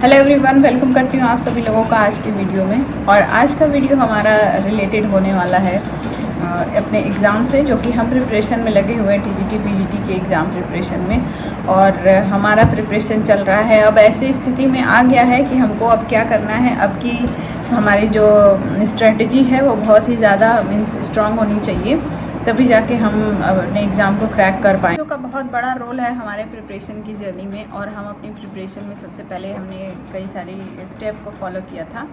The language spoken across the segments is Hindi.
हेलो एवरीवन, वेलकम करती हूँ आप सभी लोगों का आज की वीडियो में। और आज का वीडियो हमारा रिलेटेड होने वाला है अपने एग्ज़ाम से, जो कि हम प्रिपरेशन में लगे हुए हैं, टीजीटी पीजीटी के एग्ज़ाम प्रिपरेशन में। और हमारा प्रिपरेशन चल रहा है। अब ऐसी स्थिति में आ गया है कि हमको अब क्या करना है। अब की हमारी जो स्ट्रेटजी है वो बहुत ही ज़्यादा मीन्स स्ट्रांग होनी चाहिए, तभी जाके हम अपने एग्ज़ाम को क्रैक कर पाएँ। का बहुत बड़ा रोल है हमारे प्रिपरेशन की जर्नी में। और हम अपनी प्रिपरेशन में सबसे पहले हमने कई सारी स्टेप को फॉलो किया था।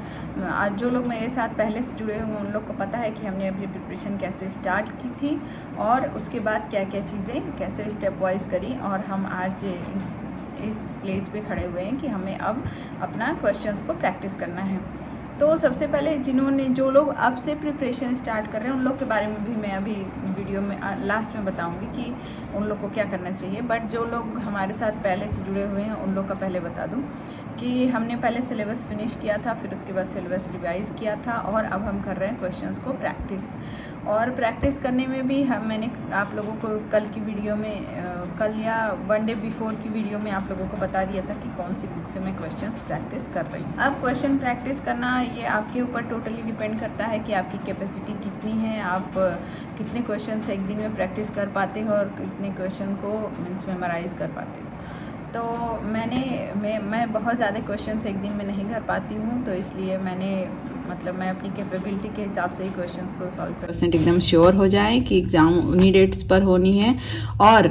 आज जो लोग मेरे साथ पहले से जुड़े हुए उन लोग को पता है कि हमने अपनी प्रिपरेशन कैसे स्टार्ट की थी और उसके बाद क्या क्या चीज़ें कैसे स्टेप वाइज करी, और हम आज इस प्लेस पे खड़े हुए हैं कि हमें अब अपना क्वेश्चंस को प्रैक्टिस करना है। तो सबसे पहले जो लोग अब से प्रिपरेशन स्टार्ट कर रहे हैं उन लोग के बारे में भी मैं अभी वीडियो में लास्ट में बताऊंगी कि उन लोग को क्या करना चाहिए। बट जो लोग हमारे साथ पहले से जुड़े हुए हैं उन लोग का पहले बता दूं कि हमने पहले सिलेबस फिनिश किया था, फिर उसके बाद सिलेबस रिवाइज़ किया था, और अब हम कर रहे हैं क्वेश्चंस को प्रैक्टिस। और प्रैक्टिस करने में भी मैंने आप लोगों को कल की वीडियो में कल या वन डे बिफोर की वीडियो में आप लोगों को बता दिया था कि कौन सी बुक से मैं क्वेश्चंस प्रैक्टिस कर रही हूँ। अब क्वेश्चन प्रैक्टिस करना ये आपके ऊपर टोटली डिपेंड करता है कि आपकी कैपेसिटी कितनी है, आप कितने क्वेश्चंस एक दिन में प्रैक्टिस कर पाते हो और कितने क्वेश्चन को मीन्स मेमोराइज कर पाते हो। तो मैं बहुत ज़्यादा क्वेश्चंस एक दिन में नहीं कर पाती हूँ, तो इसलिए मैं अपनी कैपेबिलिटी के हिसाब से ही क्वेश्चंस को सॉल्व % एकदम श्योर हो जाए कि एग्ज़ाम उन्हीं डेट्स पर होनी है, और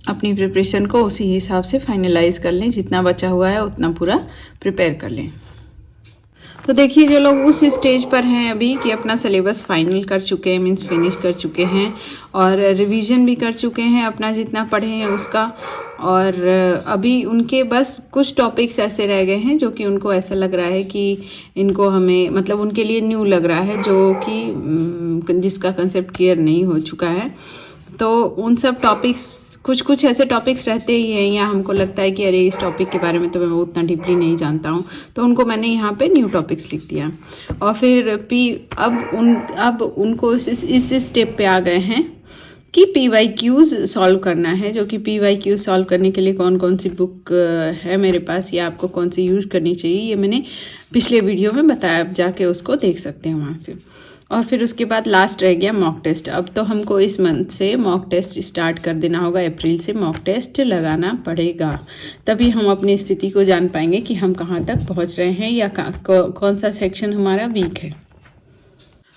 अपनी प्रिपरेशन को उसी हिसाब से फाइनलाइज कर लें। जितना बचा हुआ है उतना पूरा प्रिपेयर कर लें। तो देखिए, जो लोग उस स्टेज पर हैं अभी कि अपना सिलेबस फाइनल कर चुके हैं, मीन्स फिनिश कर चुके हैं, और रिवीजन भी कर चुके हैं अपना जितना पढ़े हैं उसका, और अभी उनके बस कुछ टॉपिक्स ऐसे रह गए हैं जो कि उनको ऐसा लग रहा है कि इनको हमें उनके लिए न्यू लग रहा है, जो कि जिसका कंसेप्ट क्लियर नहीं हो चुका है। तो उन सब टॉपिक्स कुछ ऐसे टॉपिक्स रहते ही हैं या हमको लगता है कि अरे इस टॉपिक के बारे में तो मैं उतना डीपली नहीं जानता हूँ, तो उनको मैंने यहाँ पे न्यू टॉपिक्स लिख दिया। और फिर अब उनको इस स्टेप पे आ गए हैं कि PYQs सॉल्व करना है, जो कि PYQs सॉल्व करने के लिए कौन कौन सी बुक है मेरे पास या आपको कौन सी यूज़ करनी चाहिए, ये मैंने पिछले वीडियो में बताया, आप जाके उसको देख सकते हैं वहाँ से। और फिर उसके बाद लास्ट रह गया मॉक टेस्ट। अब तो हमको इस मंथ से मॉक टेस्ट स्टार्ट कर देना होगा, अप्रैल से मॉक टेस्ट लगाना पड़ेगा, तभी हम अपनी स्थिति को जान पाएंगे कि हम कहाँ तक पहुँच रहे हैं या कौन सा सेक्शन हमारा वीक है।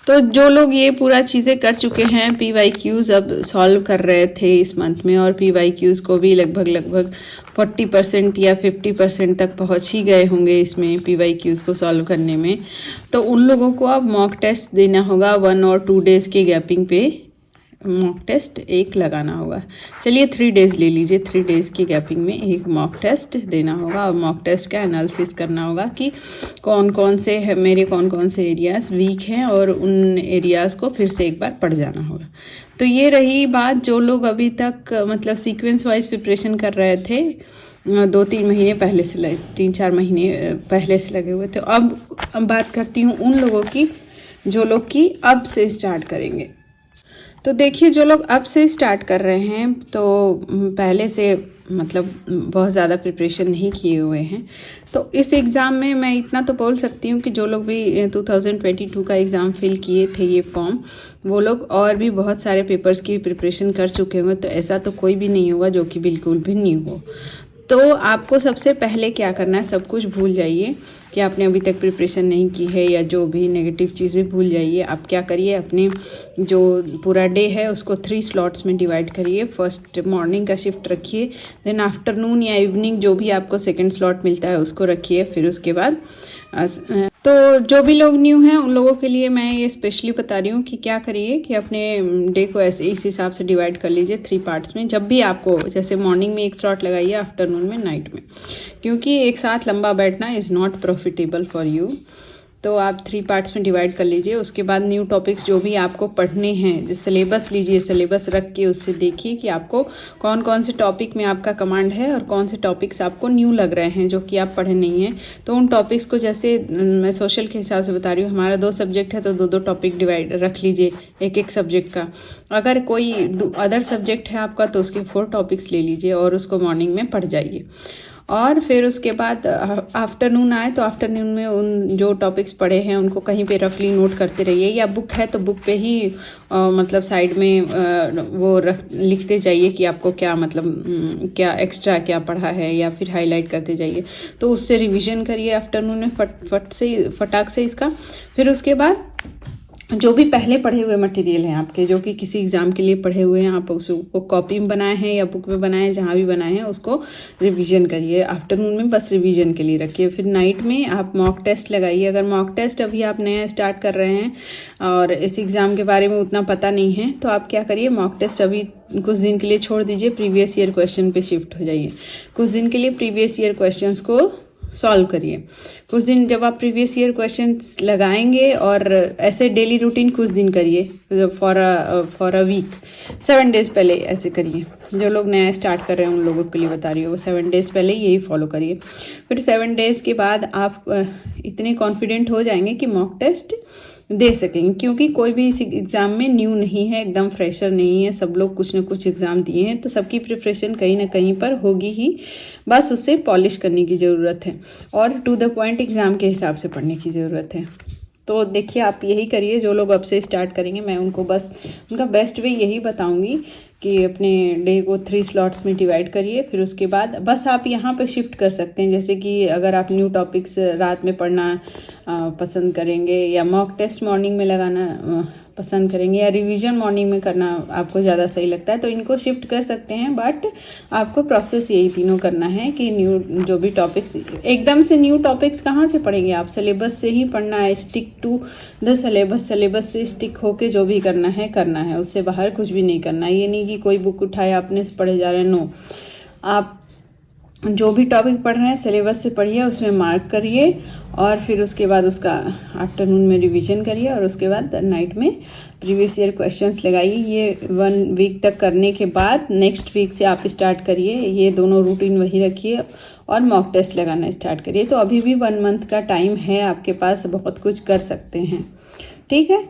तो जो लोग ये पूरा चीज़ें कर चुके हैं, PYQs अब सॉल्व कर रहे थे इस मंथ में, और PYQs को भी लगभग 40% या 50% तक पहुंच ही गए होंगे इसमें PYQs को सॉल्व करने में, तो उन लोगों को अब मॉक टेस्ट देना होगा 1 और 2 डेज़ के गैपिंग पे मॉक टेस्ट एक लगाना होगा। चलिए 3 डेज़ ले लीजिए, 3 डेज़ की गैपिंग में एक मॉक टेस्ट देना होगा, और मॉक टेस्ट का एनालिसिस करना होगा कि कौन कौन से एरियाज़ वीक हैं, और उन एरियाज़ को फिर से एक बार पढ़ जाना होगा। तो ये रही बात। जो लोग अभी तक सीक्वेंस वाइज प्रिपरेशन कर रहे थे 2-3 महीने पहले से 3-4 महीने पहले से लगे हुए थे, अब बात करती हूँ उन लोगों की जो लोग कि अब से स्टार्ट करेंगे। तो देखिए, जो लोग अब से स्टार्ट कर रहे हैं तो पहले से बहुत ज़्यादा प्रिपरेशन नहीं किए हुए हैं, तो इस एग्ज़ाम में मैं इतना तो बोल सकती हूँ कि जो लोग भी 2022 का एग्ज़ाम फिल किए थे ये फॉर्म, वो लोग और भी बहुत सारे पेपर्स की प्रिपरेशन कर चुके होंगे। तो ऐसा तो कोई भी नहीं होगा जो कि बिल्कुल भी न्यू हो। तो आपको सबसे पहले क्या करना है, सब कुछ भूल जाइए कि आपने अभी तक प्रिपरेशन नहीं की है या जो भी नेगेटिव चीज़ें भूल जाइए। आप क्या करिए, अपने जो पूरा डे है उसको 3 स्लॉट्स में डिवाइड करिए। फर्स्ट मॉर्निंग का शिफ्ट रखिए, देन आफ्टरनून या इवनिंग जो भी आपको सेकंड स्लॉट मिलता है उसको रखिए। फिर उसके बाद तो जो भी लोग न्यू हैं उन लोगों के लिए मैं ये स्पेशली बता रही हूँ कि क्या करिए कि अपने डे को ऐसे इस हिसाब से डिवाइड कर लीजिए 3 पार्ट्स में। जब भी आपको, जैसे मॉर्निंग में एक स्लॉट लगाइए, आफ्टरनून में, नाइट में, क्योंकि एक साथ लंबा बैठना is not profitable for you. तो आप 3 पार्ट्स में डिवाइड कर लीजिए। उसके बाद न्यू टॉपिक्स जो भी आपको पढ़ने हैं, सिलेबस लीजिए, सिलेबस रख के उससे देखिए कि आपको कौन कौन से टॉपिक में आपका कमांड है और कौन से टॉपिक्स आपको न्यू लग रहे हैं जो कि आप पढ़े नहीं हैं। तो उन टॉपिक्स को, जैसे मैं सोशल के हिसाब से बता रही हूँ, हमारा 2 सब्जेक्ट है तो 2-2 टॉपिक डिवाइड रख लीजिए एक सब्जेक्ट का। अगर कोई अदर सब्जेक्ट है आपका तो उसके 4 टॉपिक्स ले लीजिए और उसको मॉर्निंग में पढ़ जाइए। और फिर उसके बाद आफ्टरनून आए तो आफ्टरनून में उन जो टॉपिक्स पढ़े हैं उनको कहीं पे रफली नोट करते रहिए, या बुक है तो बुक पे ही मतलब साइड में वो लिखते जाइए कि आपको क्या मतलब क्या एक्स्ट्रा क्या पढ़ा है, या फिर हाईलाइट करते जाइए। तो उससे रिवीजन करिए आफ्टरनून में फटाक से इसका। फिर उसके बाद जो भी पहले पढ़े हुए मटेरियल हैं आपके, जो कि किसी एग्ज़ाम के लिए पढ़े हुए हैं, आप उसको कॉपी में बनाए हैं या बुक में बनाए हैं, जहाँ भी बनाए हैं उसको रिवीजन करिए। आफ्टरनून में बस रिवीजन के लिए रखिए। फिर नाइट में आप मॉक टेस्ट लगाइए। अगर मॉक टेस्ट अभी आप नया स्टार्ट कर रहे हैं और इस एग्ज़ाम के बारे में उतना पता नहीं है, तो आप क्या करिए, मॉक टेस्ट अभी कुछ दिन के लिए छोड़ दीजिए, प्रीवियस ईयर क्वेश्चन पे शिफ्ट हो जाइए। कुछ दिन के लिए प्रीवियस ईयर क्वेश्चन्स को सॉल्व करिए। कुछ दिन जब आप प्रीवियस ईयर क्वेश्चंस लगाएंगे, और ऐसे डेली रूटीन कुछ दिन करिए, फॉर अ वीक, 7 डेज पहले ऐसे करिए। जो लोग नया स्टार्ट कर रहे हैं उन लोगों के लिए बता रही हूँ, वो 7 डेज पहले यही फॉलो करिए। फिर 7 डेज के बाद आप इतने कॉन्फिडेंट हो जाएंगे कि मॉक टेस्ट दे सकेंगे, क्योंकि कोई भी इस एग्ज़ाम में न्यू नहीं है, एकदम फ्रेशर नहीं है, सब लोग कुछ न कुछ एग्ज़ाम दिए हैं, तो सबकी प्रिपरेशन कहीं ना कहीं पर होगी ही, बस उससे पॉलिश करने की ज़रूरत है और टू द पॉइंट एग्ज़ाम के हिसाब से पढ़ने की ज़रूरत है। तो देखिए, आप यही करिए। जो लोग अब से स्टार्ट करेंगे, मैं उनको बस उनका बेस्ट वे यही बताऊंगी कि अपने डे को 3 स्लॉट्स में डिवाइड करिए। फिर उसके बाद बस आप यहाँ पे शिफ्ट कर सकते हैं, जैसे कि अगर आप न्यू टॉपिक्स रात में पढ़ना पसंद करेंगे, या मॉक टेस्ट मॉर्निंग में लगाना पसंद करेंगे, या रिवीजन मॉर्निंग में करना आपको ज़्यादा सही लगता है, तो इनको शिफ्ट कर सकते हैं। बट आपको प्रोसेस यही तीनों करना है कि न्यू जो भी टॉपिक्स, एकदम से न्यू टॉपिक्स कहाँ से पढ़ेंगे आप, सिलेबस से ही पढ़ना है। स्टिक टू द सिलेबस से स्टिक होके जो भी करना है, उससे बाहर कुछ भी नहीं करना है। ये नहीं कि कोई बुक उठाए आपने पढ़े जा रहे हैं, नो। आप जो भी टॉपिक पढ़ रहे हैं सिलेबस से पढ़िए, उसमें मार्क करिए, और फिर उसके बाद उसका आफ्टरनून में रिवीजन करिए, और उसके बाद नाइट में प्रीवियस ईयर क्वेश्चंस लगाइए। ये 1 वीक तक करने के बाद नेक्स्ट वीक से आप स्टार्ट करिए, ये दोनों रूटीन वही रखिए, और मॉक टेस्ट लगाना स्टार्ट करिए। तो अभी भी 1 मंथ का टाइम है आपके पास, बहुत कुछ कर सकते हैं। ठीक है,